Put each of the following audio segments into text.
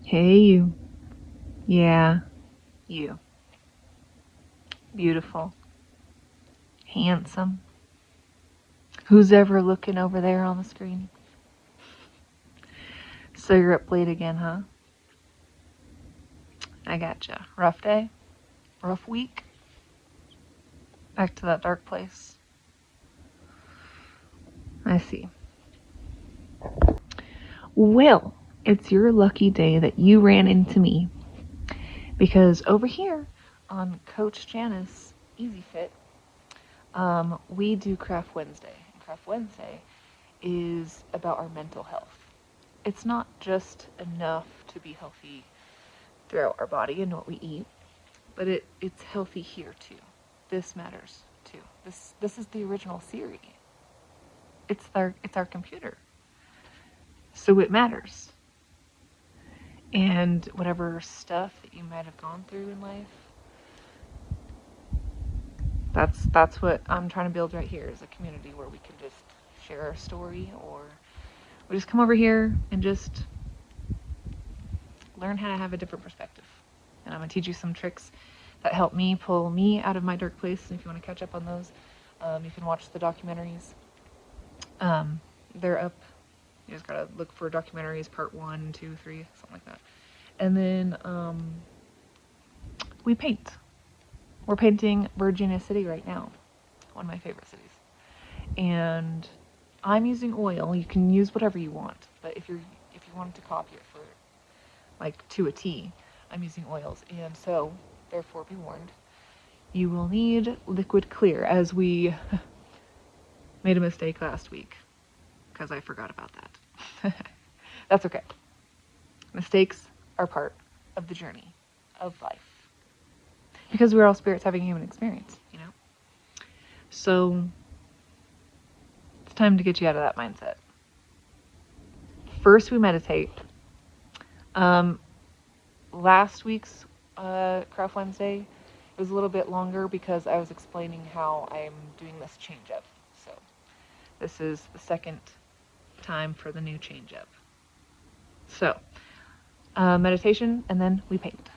Hey, you. Yeah, you. Beautiful. Handsome. Who's ever looking over there on the screen? So you're up late again, huh? I gotcha. Rough day? Rough week? Back to that dark place? I see. Well, it's your lucky day that you ran into me. Because over here on Coach Janice Easy Fit, we do Craft Wednesday. And Craft Wednesday is about our mental health. It's not just enough to be healthy throughout our body and what we eat, but it's healthy here too. This matters too. This is the original Siri. It's our computer. So it matters. And whatever stuff that you might have gone through in life, that's what I'm trying to build right here, is a community where we can just share our story, or we just come over here and just learn how to have a different perspective. And I'm going to teach you some tricks that help me pull me out of my dark place. And if you want to catch up on those, you can watch the documentaries. They're up. You just got to look for documentaries, part 1, 2, 3, something like that. And then we paint. We're painting Virginia City right now, one of my favorite cities. And I'm using oil. You can use whatever you want, but if you wanted to copy it for like to a T, I'm using oils. And so, therefore, be warned, you will need liquid clear, as we made a mistake last week because I forgot about that. That's okay. Mistakes are part of the journey of life, because we're all spirits having a human experience, you know? So it's time to get you out of that mindset. First, we meditate. Last week's Craft Wednesday, it was a little bit longer because I was explaining how I'm doing this change up. So this is the second time for the new change up. So meditation, and then we paint.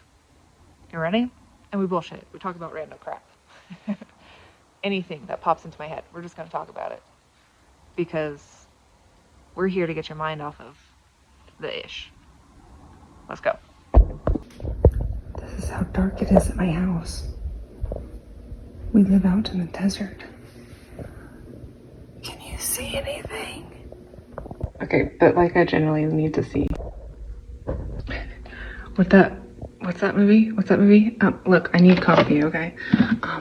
You ready? And we bullshit. We talk about random crap. Anything that pops into my head, we're just going to talk about it. Because we're here to get your mind off of the ish. Let's go. This is how dark it is at my house. We live out in the desert. Can you see anything? Okay, but like I generally need to see. What's that movie? Look, I need coffee, okay?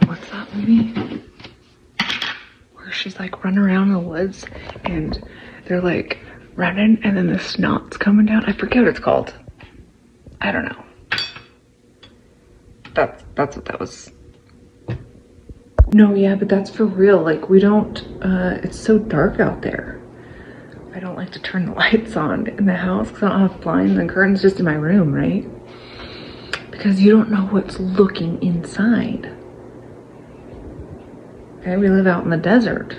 What's that movie? Where she's like running around in the woods and they're like running and then the snot's coming down. I forget what it's called. I don't know. That's what that was. No, yeah, but that's for real. Like, we don't, it's so dark out there. I don't like to turn the lights on in the house because I don't have blinds and curtains, just in my room, right? Because you don't know what's looking inside. Okay, we live out in the desert.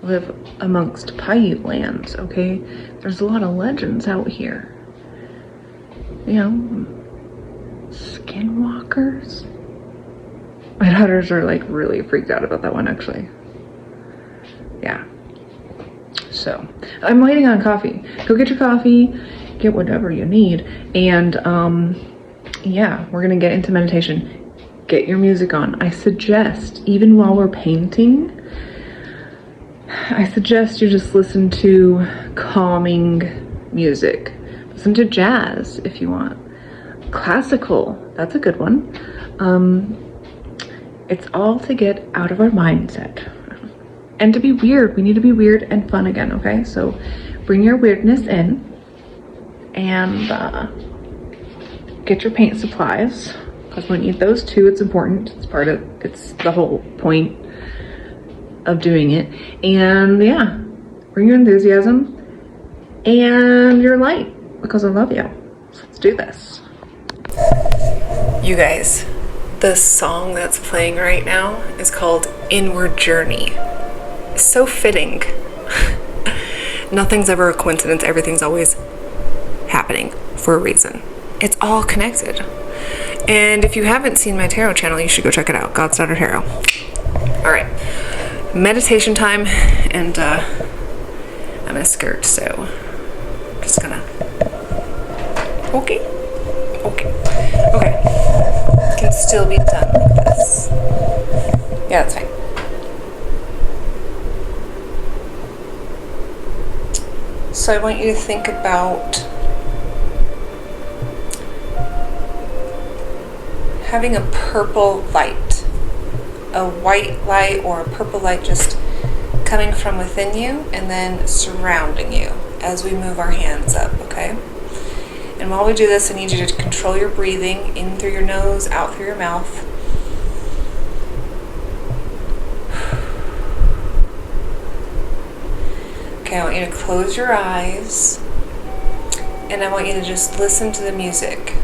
We live amongst Paiute lands, okay? There's a lot of legends out here. You know, skinwalkers. My daughters are like really freaked out about that one, actually. Yeah. So, I'm waiting on coffee. Go get your coffee, get whatever you need, and yeah, we're gonna get into meditation. Get your music on. I suggest, even while we're painting, I suggest you just listen to calming music. Listen to jazz if you want. Classical, that's a good one. It's all to get out of our mindset. And to be weird. We need to be weird and fun again, okay? So bring your weirdness in and get your paint supplies, because we need those too. It's important. It's the whole point of doing it. And yeah, bring your enthusiasm and your light, because I love you. So let's do this. You guys, the song that's playing right now is called Inward Journey. So fitting. Nothing's ever a coincidence. Everything's always happening for a reason. It's all connected. And if you haven't seen my tarot channel, you should go check it out, God's Daughter Tarot. All right, meditation time, and I'm in a skirt, so I'm just gonna, okay, can still be done like this. Yeah, that's fine. So I want you to think about having a purple light, a white light or a purple light just coming from within you and then surrounding you as we move our hands up, okay? And while we do this, I need you to control your breathing in through your nose, out through your mouth. Okay, I want you to close your eyes, and I want you to just listen to the music.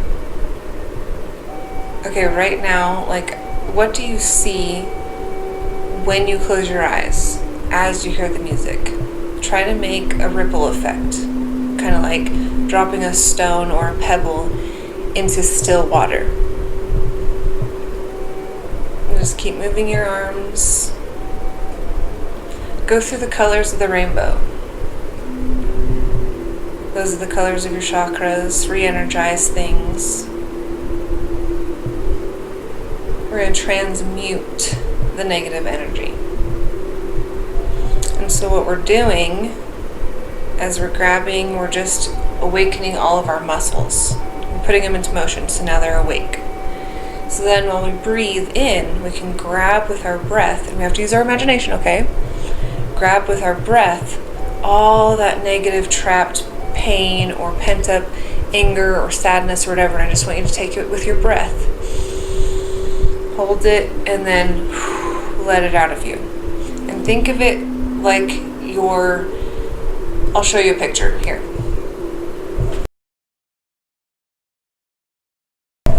Okay, right now, like, what do you see when you close your eyes as you hear the music? Try to make a ripple effect, kind of like dropping a stone or a pebble into still water. And just keep moving your arms. Go through the colors of the rainbow. Those are the colors of your chakras. Re-energize things. We're going to transmute the negative energy. And so what we're doing as we're grabbing, we're just awakening all of our muscles. We're putting them into motion, so now they're awake. So then while we breathe in, we can grab with our breath, and we have to use our imagination, okay? Grab with our breath all that negative trapped pain or pent up anger or sadness or whatever, and I just want you to take it with your breath. Hold it and then let it out of you. And think of it like I'll show you a picture here.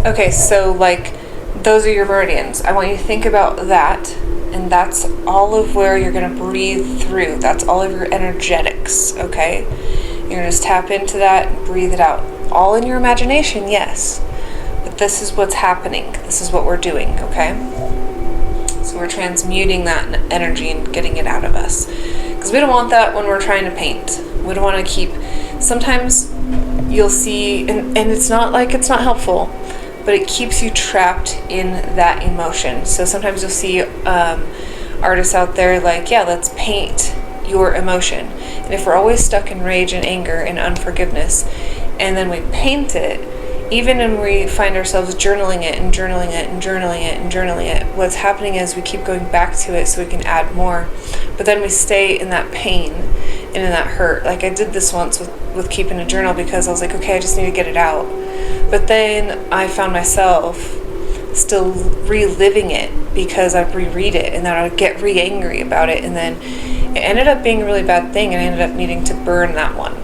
Okay, so like those are your meridians. I want you to think about that, and that's all of where you're going to breathe through. That's all of your energetics, okay? You're going to just tap into that and breathe it out. All in your imagination, yes. But this is what's happening. This is what we're doing, okay? So we're transmuting that energy and getting it out of us. Because we don't want that when we're trying to paint. We don't want to keep... Sometimes you'll see, and it's not like it's not helpful, but it keeps you trapped in that emotion. So sometimes you'll see artists out there like, yeah, let's paint your emotion. And if we're always stuck in rage and anger and unforgiveness, and then we paint it, even when we find ourselves journaling it and journaling it and journaling it and journaling it, what's happening is we keep going back to it so we can add more. But then we stay in that pain and in that hurt. Like I did this once with keeping a journal because I was like, okay, I just need to get it out. But then I found myself still reliving it because I'd reread it and then I'd get re-angry about it, and then it ended up being a really bad thing, and I ended up needing to burn that one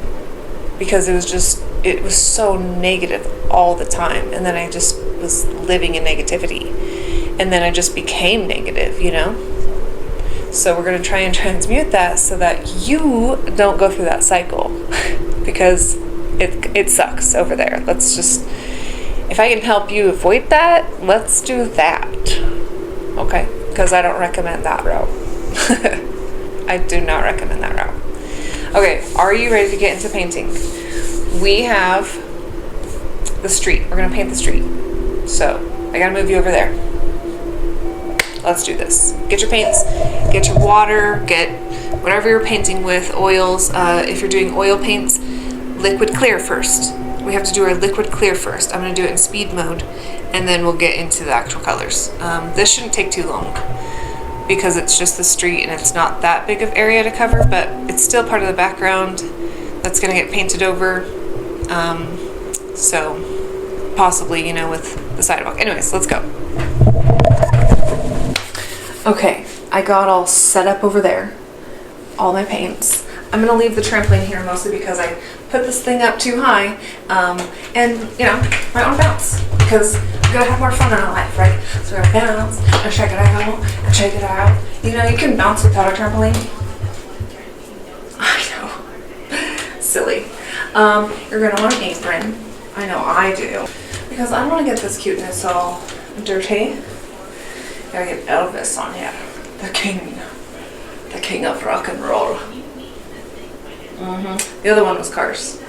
because it was so negative all the time, and then I just was living in negativity, and then I just became negative, you know? So we're going to try and transmute that so that you don't go through that cycle because it sucks over there. Let's just, if I can help you avoid that, let's do that, okay? Because I don't recommend that route. I do not recommend that route. Okay, are you ready to get into painting? We have the street. We're going to paint the street. So, I got to move you over there. Let's do this. Get your paints, get your water, get whatever you're painting with, oils. If you're doing oil paints, liquid clear first. We have to do our liquid clear first. I'm going to do it in speed mode, and then we'll get into the actual colors. This shouldn't take too long, because it's just the street and it's not that big of area to cover, but it's still part of the background that's going to get painted over. So possibly, with the sidewalk. Anyways, let's go. Okay, I got all set up over there, all my paints. I'm going to leave the trampoline here mostly because I put this thing up too high, and might want to bounce because we gotta have more fun in our life, right? So we're gonna bounce and check it out and check it out. You can bounce without a trampoline. I know, silly. You're gonna want an apron. I know I do. Because I don't want to get this cuteness all dirty. Gotta get Elvis on here. The king of rock and roll. The other one was Cars.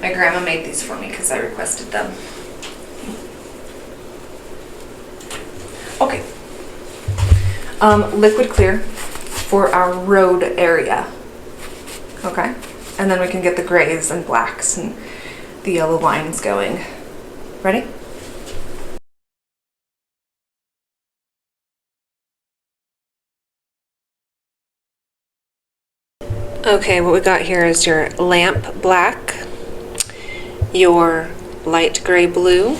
My grandma made these for me because I requested them. Okay. Liquid clear for our road area. Okay. And then we can get the grays and blacks and the yellow lines going. Ready? Okay, what we got here is your lamp black, your light gray blue,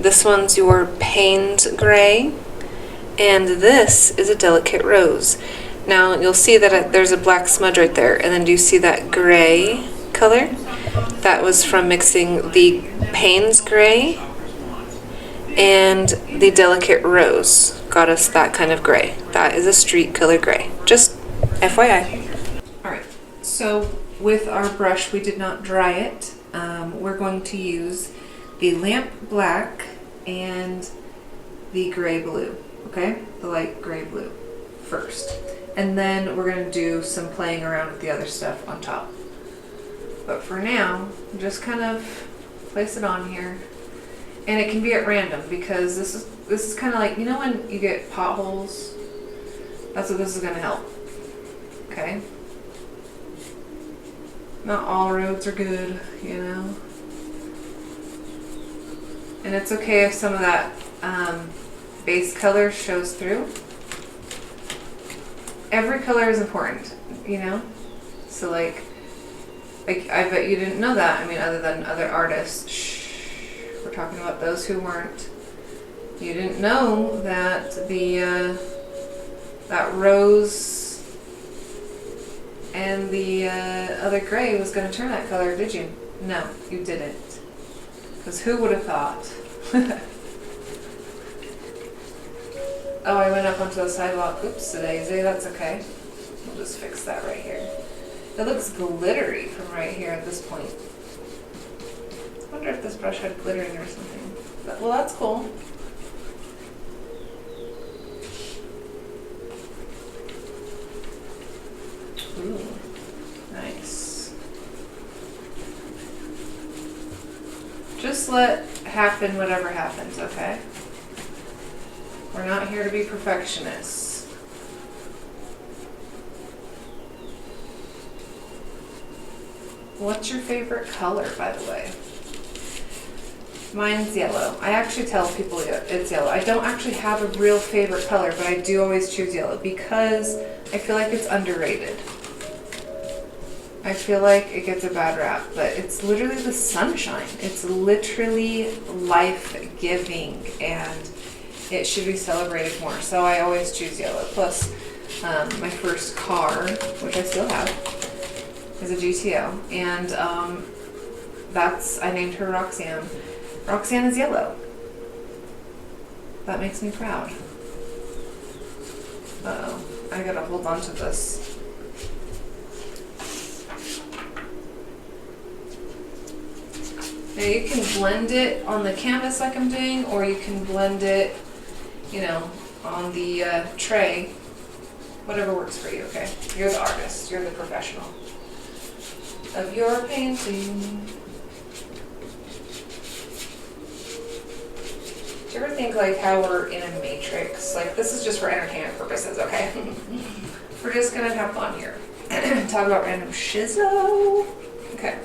this one's your pained gray, and this is a delicate rose. Now you'll see that there's a black smudge right there, and then do you see that gray color? That was from mixing the Payne's gray and the delicate rose. Got us that kind of gray. That is a street color gray. Just FYI. Alright, so with our brush we did not dry it. We're going to use the lamp black and the gray blue, okay? The light gray blue first. And then we're going to do some playing around with the other stuff on top. But for now, just kind of place it on here. And it can be at random because this is kind of like, you know when you get potholes? That's what this is going to help. Okay? Not all roads are good, you know? And it's okay if some of that base color shows through. Every color is important, you know? So like I bet you didn't know that. I mean, other than other artists. Shh. We're talking about those who weren't. You didn't know that that rose and the other gray was going to turn that color, did you? No, you didn't. Because who would have thought? Oh, I went up onto the sidewalk. Oops, daisy. That's okay. We'll just fix that right here. It looks glittery from right here at this point. I wonder if this brush had glittering or something. But, well, that's cool. Ooh, nice. Just let happen whatever happens, okay? We're not here to be perfectionists. What's your favorite color, by the way? Mine's yellow. I actually tell people it's yellow. I don't actually have a real favorite color, but I do always choose yellow because I feel like it's underrated. I feel like it gets a bad rap, but it's literally the sunshine. It's literally life-giving, and it should be celebrated more. So I always choose yellow. Plus, my first car, which I still have, is a GTO, and I named her Roxanne. Roxanne is yellow. That makes me proud. Uh-oh, I gotta hold on to this. Now you can blend it on the canvas like I'm doing, or you can blend it, you know, on the tray. Whatever works for you, okay? You're the artist. You're the professional of your painting. Do you ever think like how we're in a matrix? Like this is just for entertainment purposes, okay? We're just gonna have fun here. Talk about random shizzo. Okay.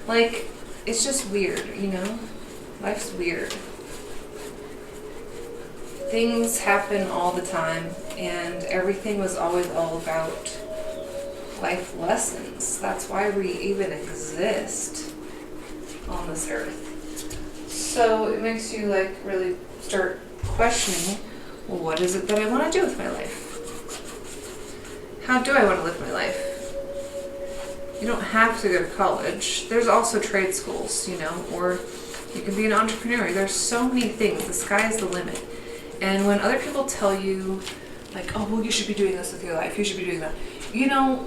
Like, it's just weird, you know? Life's weird. Things happen all the time, and everything was always all about life lessons. That's why we even exist on this earth. So it makes you like really start questioning, well, what is it that I want to do with my life? How do I want to live my life? You don't have to go to college. There's also trade schools, you know, or you can be an entrepreneur. There's so many things. The sky is the limit. And when other people tell you, like, oh, well, you should be doing this with your life, you should be doing that, you know,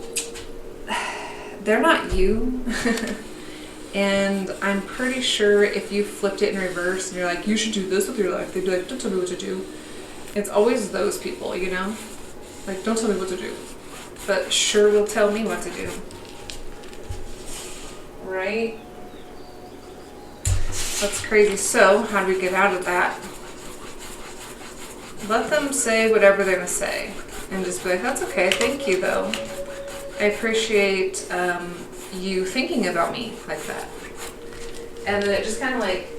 they're not you. And I'm pretty sure if you flipped it in reverse and you're like, you should do this with your life, they'd be like, don't tell me what to do. It's always those people, you know? Like, don't tell me what to do. But sure will tell me what to do. Right? That's crazy. So, how do we get out of that? Let them say whatever they're going to say. And just be like, that's okay. Thank you, though. I appreciate you thinking about me like that. And then it just kind of like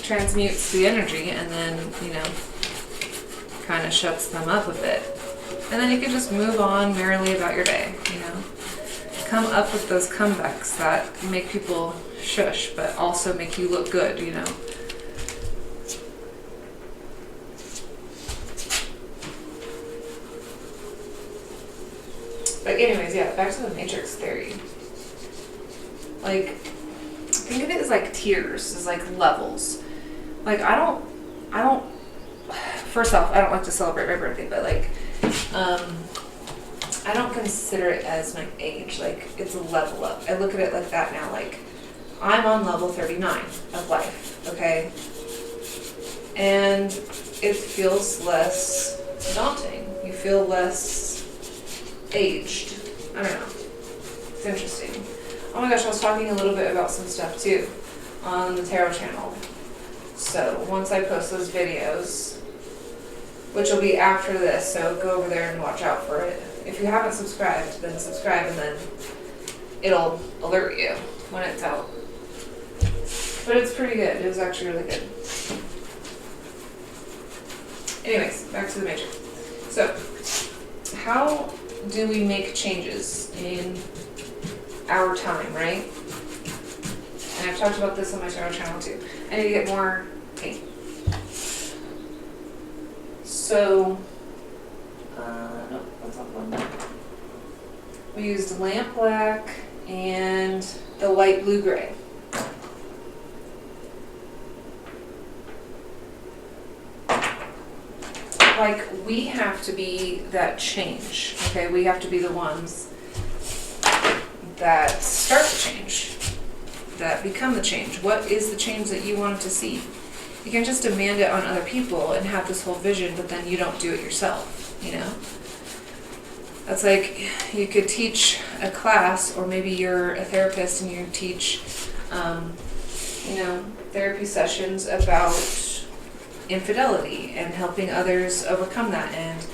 transmutes the energy and then, you know, kind of shuts them up a bit. And then you can just move on merrily about your day, you know. Come up with those comebacks that make people shush, but also make you look good, you know. But anyways, yeah, back to the matrix theory. Like, think of it as like tiers, as like levels. Like, I don't, first off, I don't like to celebrate my birthday, but like, I don't consider it as my age. Like, it's a level up. I look at it like that now. Like, I'm on level 39 of life, okay? And it feels less daunting. You feel less aged. I don't know. It's interesting. Oh my gosh, I was talking a little bit about some stuff too on the Tarot channel. So once I post those videos, which will be after this, so go over there and watch out for it. If you haven't subscribed, then subscribe and then it'll alert you when it's out. But it's pretty good. It was actually really good. Anyways, back to the matrix. So, how do we make changes in our time, right? And I've talked about this on my Tarot channel too. I need to get more paint. So, no, that's not one. We used lamp black and the light blue gray. Like, we have to be that change, okay? We have to be the ones that start the change, that become the change. What is the change that you wanted to see? You can just demand it on other people and have this whole vision, but then you don't do it yourself, you know? That's like, you could teach a class, or maybe you're a therapist and you teach, you know, therapy sessions about infidelity and helping others overcome that and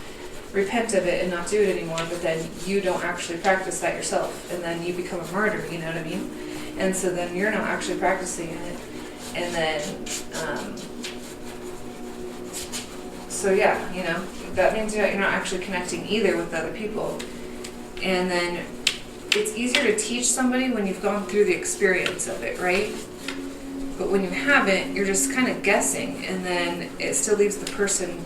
repent of it and not do it anymore, but then you don't actually practice that yourself, and then you become a martyr, you know what I mean? And so then you're not actually practicing it, and then so yeah, you know, that means you're not actually connecting either with other people. And then it's easier to teach somebody when you've gone through the experience of it, right? But when you haven't, you're just kind of guessing, and then it still leaves the person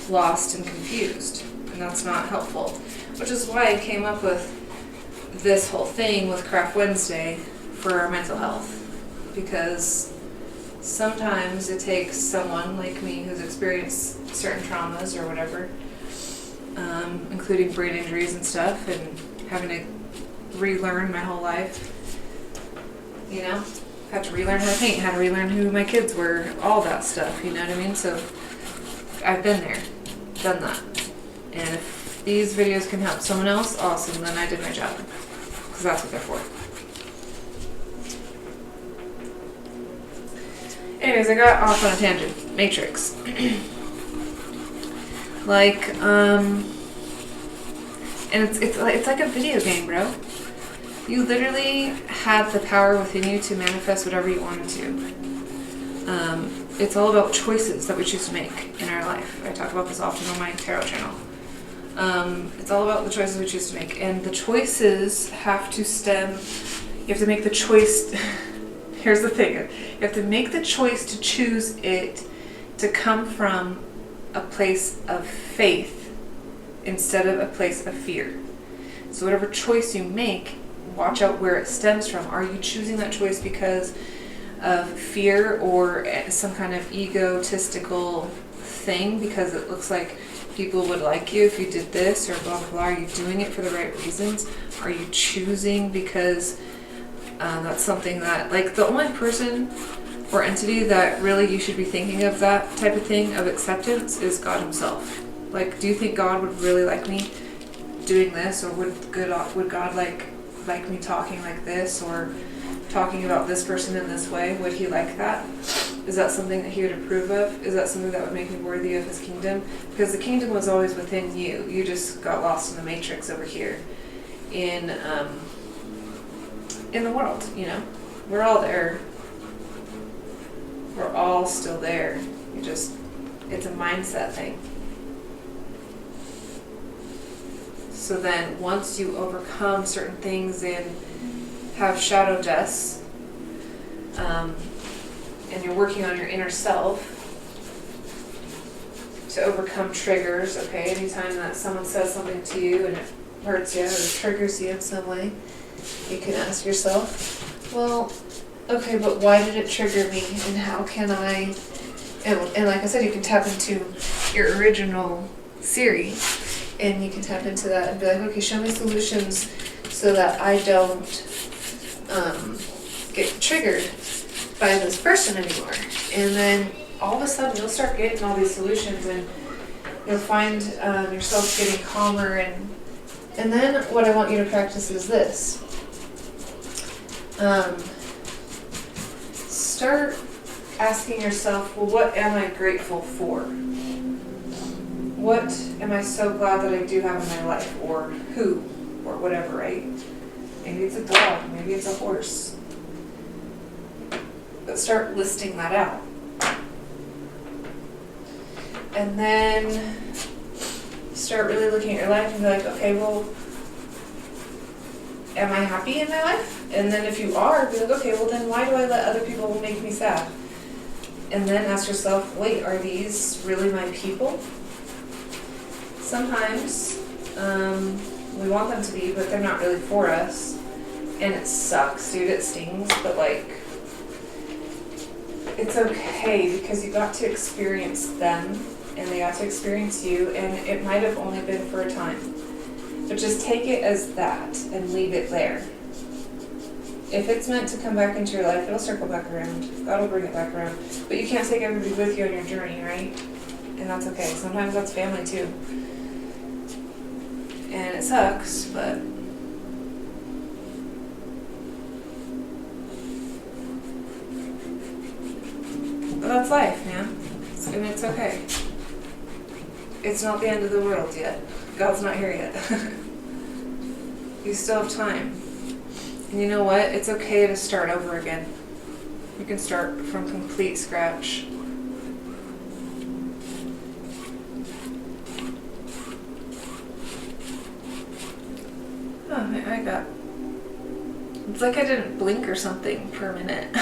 lost and confused, and that's not helpful. Which is why I came up with this whole thing with Craft Wednesday for our mental health, because sometimes it takes someone like me who's experienced certain traumas or whatever, including brain injuries and stuff, and having to relearn my whole life, you know? Had to relearn how to paint, had to relearn who my kids were, all that stuff, you know what I mean? So I've been there, done that. And if these videos can help someone else, awesome, then I did my job. Because that's what they're for. Anyways, I got off on a tangent. Matrix. Like, and it's like a video game, bro. You literally have the power within you to manifest whatever you wanted to. It's all about choices that we choose to make in our life. I talk about this often on my Tarot channel. It's all about the choices we choose to make. And the choices have to stem, you have to make the choice, here's the thing, you have to make the choice to choose it to come from a place of faith instead of a place of fear. So whatever choice you make, watch out where it stems from. Are you choosing that choice because of fear or some kind of egotistical thing because it looks like people would like you if you did this or blah blah blah? Are you doing it for the right reasons? Are you choosing because That's something that, like, the only person or entity that really you should be thinking of that type of thing, of acceptance, is God himself. Like, do you think God would really like me doing this, or would God like me talking like this, or talking about this person in this way? Would he like that? Is that something that he would approve of? Is that something that would make me worthy of his kingdom? Because the kingdom was always within you. You just got lost in the matrix over here in the world, you know? We're all there. We're all still there. It's a mindset thing. So then once you overcome certain things and have shadow deaths, and you're working on your inner self to overcome triggers, okay? Anytime that someone says something to you and it hurts you or triggers you in some way, you can ask yourself, well, okay, but why did it trigger me, and how can I, and like I said, you can tap into your original Siri, and you can tap into that and be like, okay, show me solutions so that I don't get triggered by this person anymore. And then all of a sudden you'll start getting all these solutions, and you'll find yourself getting calmer. And then what I want you to practice is this. Start asking yourself, well, what am I grateful for? What am I so glad that I do have in my life? Or who? Or whatever, right? Maybe it's a dog, maybe it's a horse. But start listing that out. And then start really looking at your life and be like, okay, well, am I happy in my life? And then if you are, be like, okay, well then why do I let other people make me sad? And then ask yourself, wait, are these really my people? Sometimes we want them to be, but they're not really for us. And it sucks, dude, it stings, but like, it's okay, because you got to experience them, and they got to experience you, and it might have only been for a time. But just take it as that, and leave it there. If it's meant to come back into your life, it'll circle back around. God will bring it back around. But you can't take everybody with you on your journey, right? And that's okay. Sometimes that's family too. And it sucks, but that's life, man. And it's okay. It's not the end of the world yet. God's not here yet. You still have time. And you know what? It's okay to start over again. You can start from complete scratch. Oh, I got... It's like I didn't blink or something for a minute.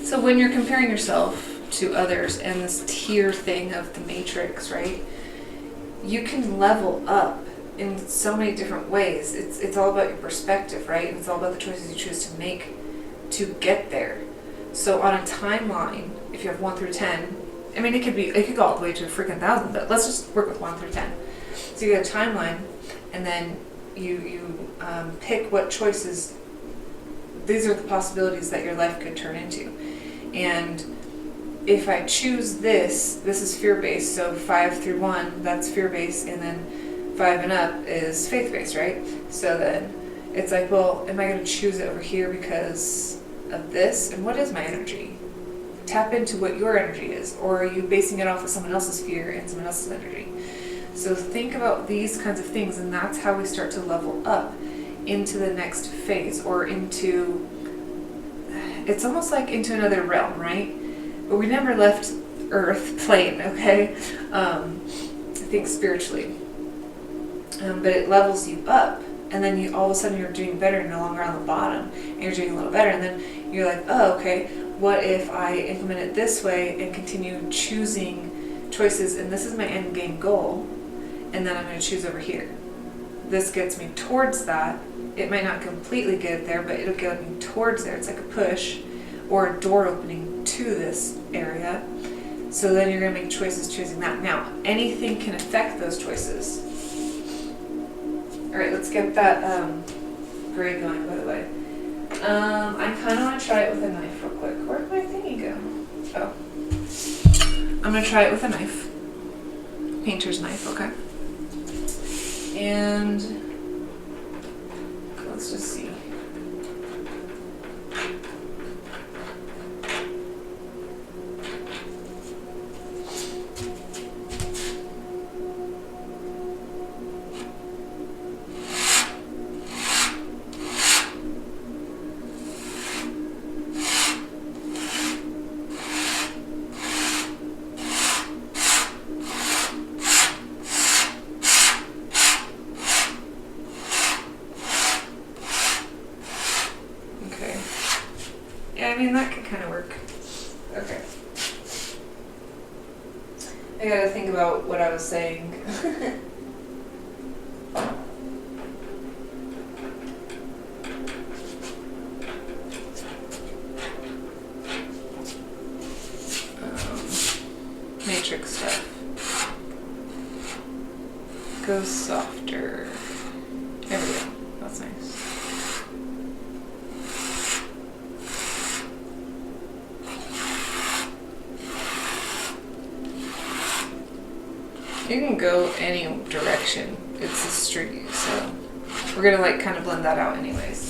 So when you're comparing yourself to others and this tier thing of the matrix, right? You can level up in so many different ways. It's all about your perspective, right? And it's all about the choices you choose to make to get there. So on a timeline, if you have 1 through 10, I mean, it could go all the way to a freaking 1,000, but let's just work with 1 through 10. So you get a timeline, and then you pick what choices. These are the possibilities that your life could turn into. And if I choose this is fear-based, so 5 through 1, that's fear-based, and then 5 and up is faith-based, right? So then it's like, well, am I going to choose it over here because of this? And what is my energy? Tap into what your energy is, or are you basing it off of someone else's fear and someone else's energy? So think about these kinds of things, and that's how we start to level up into the next phase, or into, it's almost like into another realm, right? But we never left Earth plane, okay? I think spiritually. But it levels you up, and then you all of a sudden you're doing better, no longer on the bottom, and you're doing a little better, and then you're like, oh, okay, what if I implement it this way and continue choosing choices, and this is my end game goal, and then I'm going to choose over here. This gets me towards that. It might not completely get there, but it'll get me towards there. It's like a push or a door opening to this area. So then you're going to make choices choosing that. Now, anything can affect those choices. Alright, let's get that gray going, by the way. I kind of want to try it with a knife real quick. Where'd my thingy go? Oh. I'm going to try it with a knife. Painter's knife, okay? And let's just see. Yeah, I mean, that could kind of work. Okay. I gotta think about what I was saying. Matrix stuff. Go softer. There we go. That's nice. You can go any direction. It's a street, so we're gonna like kind of blend that out anyways.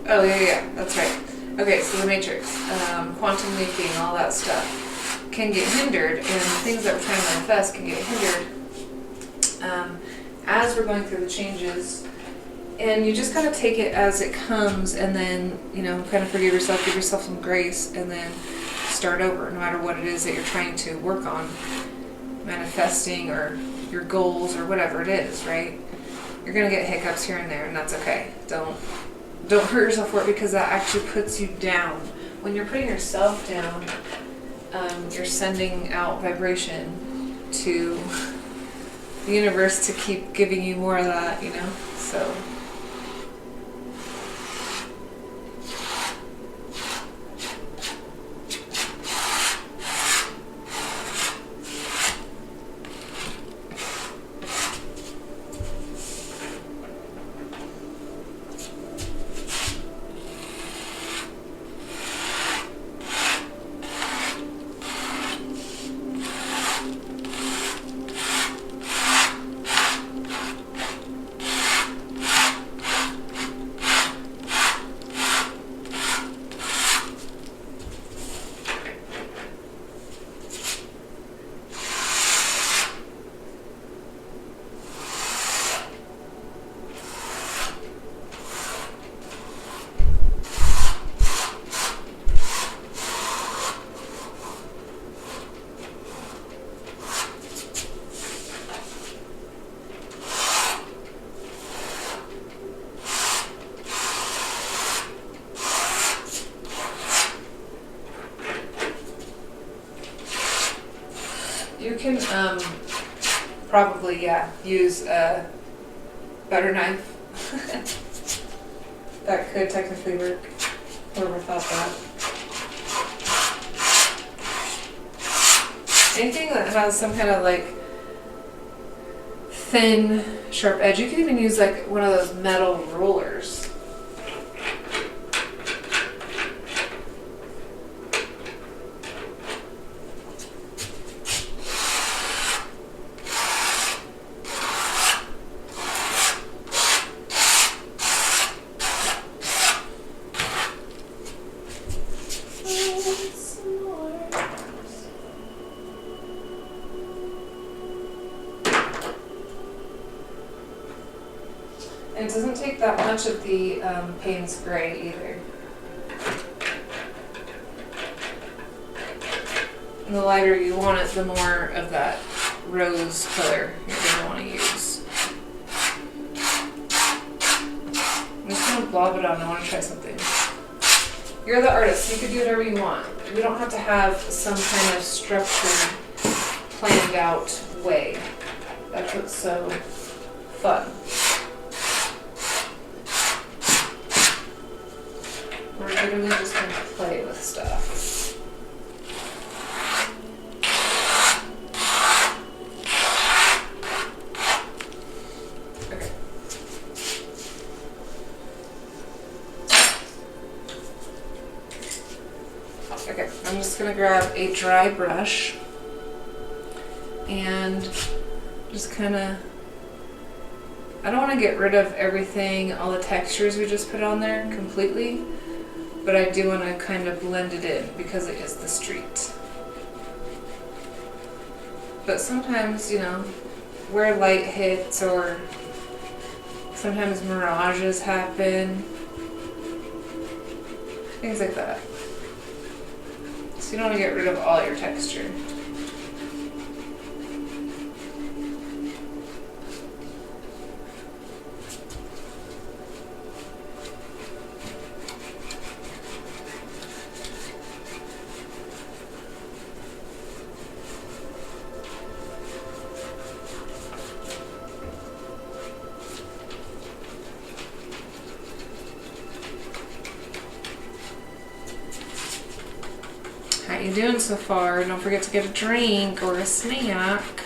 Oh, yeah, that's right. Okay, so the matrix, quantum leaping, all that stuff can get hindered, and things that we're trying to manifest can get hindered as we're going through the changes. And you just kind of take it as it comes, and then, you know, kind of forgive yourself, give yourself some grace, and then start over, no matter what it is that you're trying to work on, manifesting, or your goals, or whatever it is, right? You're going to get hiccups here and there, and that's okay. Don't hurt yourself for it, because that actually puts you down. When you're putting yourself down, you're sending out vibration to the universe to keep giving you more of that, you know? So. You can probably, use a butter knife. That could technically work. Whoever thought that. Anything that has some kind of like thin, sharp edge. You can even use like one of those metal rulers. And it doesn't take that much of the Payne's Gray either. And the lighter you want it, the more of that rose color you're going to want to use. I'm just going to blob it on. I want to try something. You're the artist. You can do whatever you want. We don't have to have some kind of structured, planned out way. That's what's so fun. We're literally just going to play with stuff. Okay. Okay, I'm just going to grab a dry brush and just kind of, I don't want to get rid of everything, all the textures we just put on there completely, but I do want to kind of blend it in because it is the street. But sometimes, you know, where light hits or sometimes mirages happen, things like that. So you don't want to get rid of all your texture. How you doing so far? Don't forget to get a drink or a snack.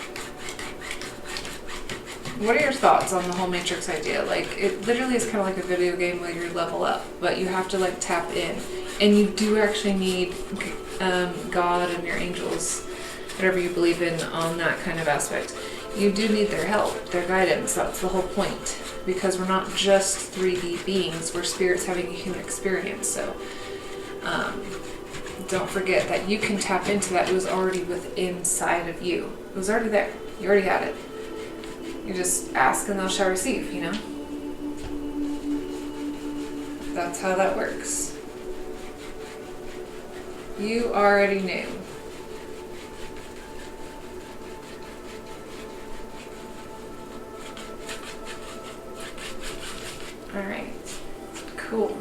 What are your thoughts on the whole Matrix idea? Like, it literally is kind of like a video game where you level up, but you have to like tap in, and you do actually need God and your angels, whatever you believe in on that kind of aspect. You do need their help, their guidance. That's the whole point, because we're not just 3D beings, we're spirits having a human experience. So don't forget that you can tap into that. It was already within inside of you. It was already there. You already had it. You just ask and thou shalt receive, you know? That's how that works. You already knew. Alright. Cool.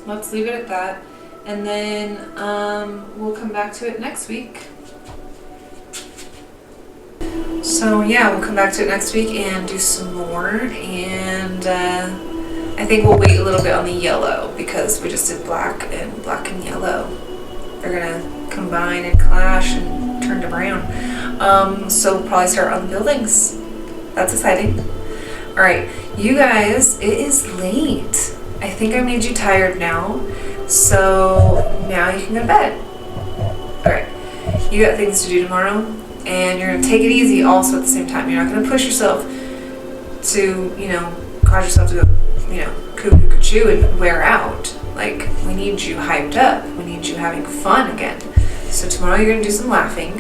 Let's leave it at that. And then we'll come back to it next week. So yeah, we'll come back to it next week and do some more. And I think we'll wait a little bit on the yellow because we just did black and yellow. They're gonna combine and clash and turn to brown. So we'll probably start on the buildings. That's exciting. All right, you guys, it is late. I think I made you tired now. So now you can go to bed. All right, you got things to do tomorrow, and you're gonna take it easy also at the same time. You're not gonna push yourself to, you know, cause yourself to go, you know, cuckoo and wear out. Like, we need you hyped up. We need you having fun again. So tomorrow you're gonna do some laughing.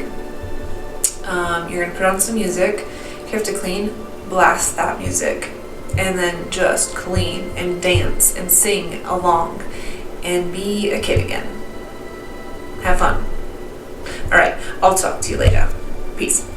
You're gonna put on some music. If you have to clean, blast that music, and then just clean and dance and sing along. And be a kid again. Have fun. All right, I'll talk to you later. Peace.